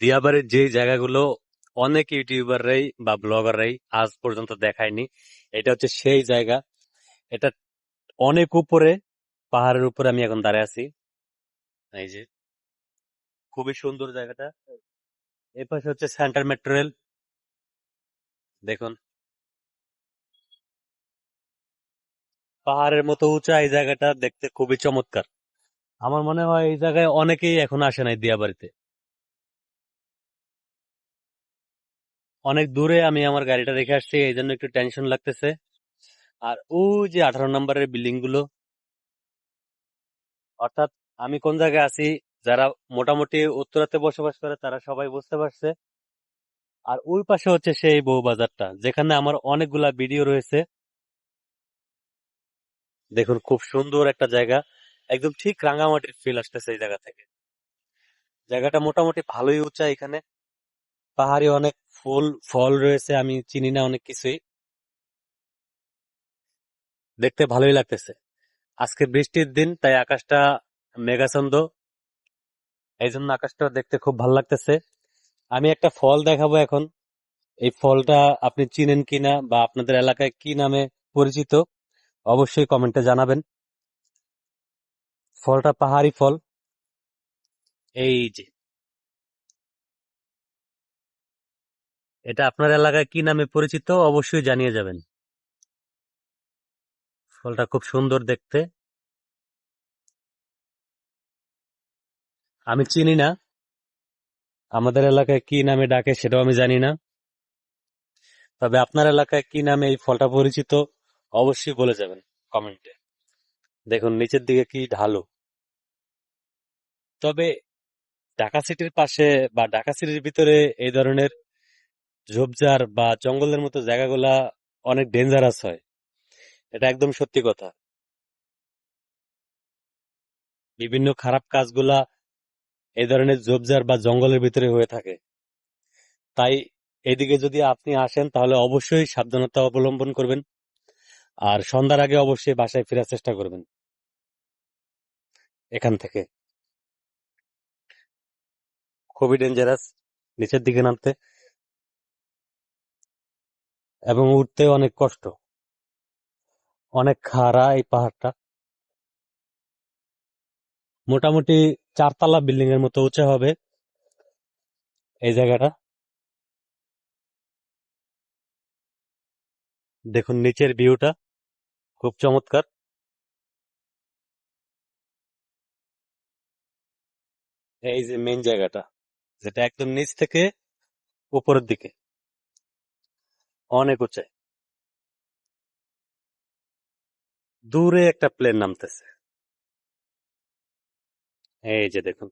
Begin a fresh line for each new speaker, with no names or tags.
দিয়াবাড়ির যে জায়গাগুলো অনেক ইউটিউবাররাই বা ব্লগাররাই আজ পর্যন্ত দেখায়নি, এটা হচ্ছে সেই জায়গা। এটা অনেক উপরে, পাহাড়ের উপরে আমি এখন দাঁড়ায় আছি। এই যে খুবই সুন্দর জায়গাটা। এই পাশে হচ্ছে সেন্টার মেট্রো রেল। দেখুন, পাহাড়ের মতো উঁচা এই জায়গাটা দেখতে খুবই চমৎকার। আমার মনে হয় এই জায়গায় অনেকেই এখন আসে নাই দিয়াবাড়িতে। অনেক দূরে আমি আমার গাড়িটা রেখে আসছি, এই জন্য একটু টেনশন লাগতেছে। আর ওই যে 18 নম্বরের বিল্ডিং গুলো, অর্থাৎ আমি কোন জায়গায় আছি, যারা মোটামুটি উত্তরাতে বসবাস করে তারা সবাই বুঝতে পারছে। আর ওই পাশে হচ্ছে সেই বউবাজারটা, যেখানে আমার অনেকগুলা ভিডিও রয়েছে। দেখুন, খুব সুন্দর একটা জায়গা, একদম ঠিক রাঙামাটির ফিল আসতেছে এই জায়গা থেকে। জায়গাটা মোটামুটি ভালোই উঁচা, এখানে পাহাড়ি অনেক ফুল ফল রয়েছে, আমি চিনি না অনেক কিছুই। দেখতে ভালোই লাগতেছে। আজকে বৃষ্টির দিন, তাই আকাশটা মেঘাচ্ছন্ন, এই জন্য আকাশটা দেখতে খুব ভালো লাগতেছে। আমি একটা ফল দেখাবো এখন। এই ফলটা আপনি চিনেন কিনা বা আপনাদের এলাকায় কি নামে পরিচিত, অবশ্যই কমেন্টে জানাবেন। ফলটা পাহাড়ি ফল। এই যে, এটা আপনার এলাকায় কি নামে পরিচিত অবশ্যই জানিয়ে যাবেন। ফলটা খুব সুন্দর দেখতে। আমি চিনি না, আমাদের এলাকায় কি নামে ডাকে সেটাও আমি জানি না। তবে আপনার এলাকায় কি নামে এই ফলটা পরিচিত অবশ্যই বলে যাবেন কমেন্টে। দেখুন নিচের দিকে কি ঢালু। তবে ঢাকা সিটির পাশে বা ঢাকা সিটির ভিতরে এই ধরনের ঝোপঝাড় বা জঙ্গলের মতো জায়গাগুলা অনেক ডেঞ্জারাস হয়, এটা একদম সত্যি কথা। বিভিন্ন খারাপ কাজগুলা এই ধরনের ঝোপঝাড় বা জঙ্গলের ভিতরে হয়ে থাকে। তাই এদিকে যদি আপনি আসেন তাহলে অবশ্যই সাবধানতা অবলম্বন করবেন। আর সন্ধ্যার আগে অবশ্যই বাসায় ফেরার চেষ্টা করবেন এখান থেকে। খুবই ডেঞ্জারাস নিচের দিকে নামতে, এবং উঠতে অনেক কষ্ট। অনেক খাড়া এই পাহাড়টা, মোটামুটি 4 তলা বিল্ডিং এর মতো উঁচা হবে এই জায়গাটা। দেখুন নিচের ভিউটা খুব চমৎকার। এই যে মেইন জায়গাটা, যেটা একদম নিচ থেকে উপরের দিকে অনেক উঁচাই, দূরে একটা প্লেন নামতেছে। এই যে দেখুন।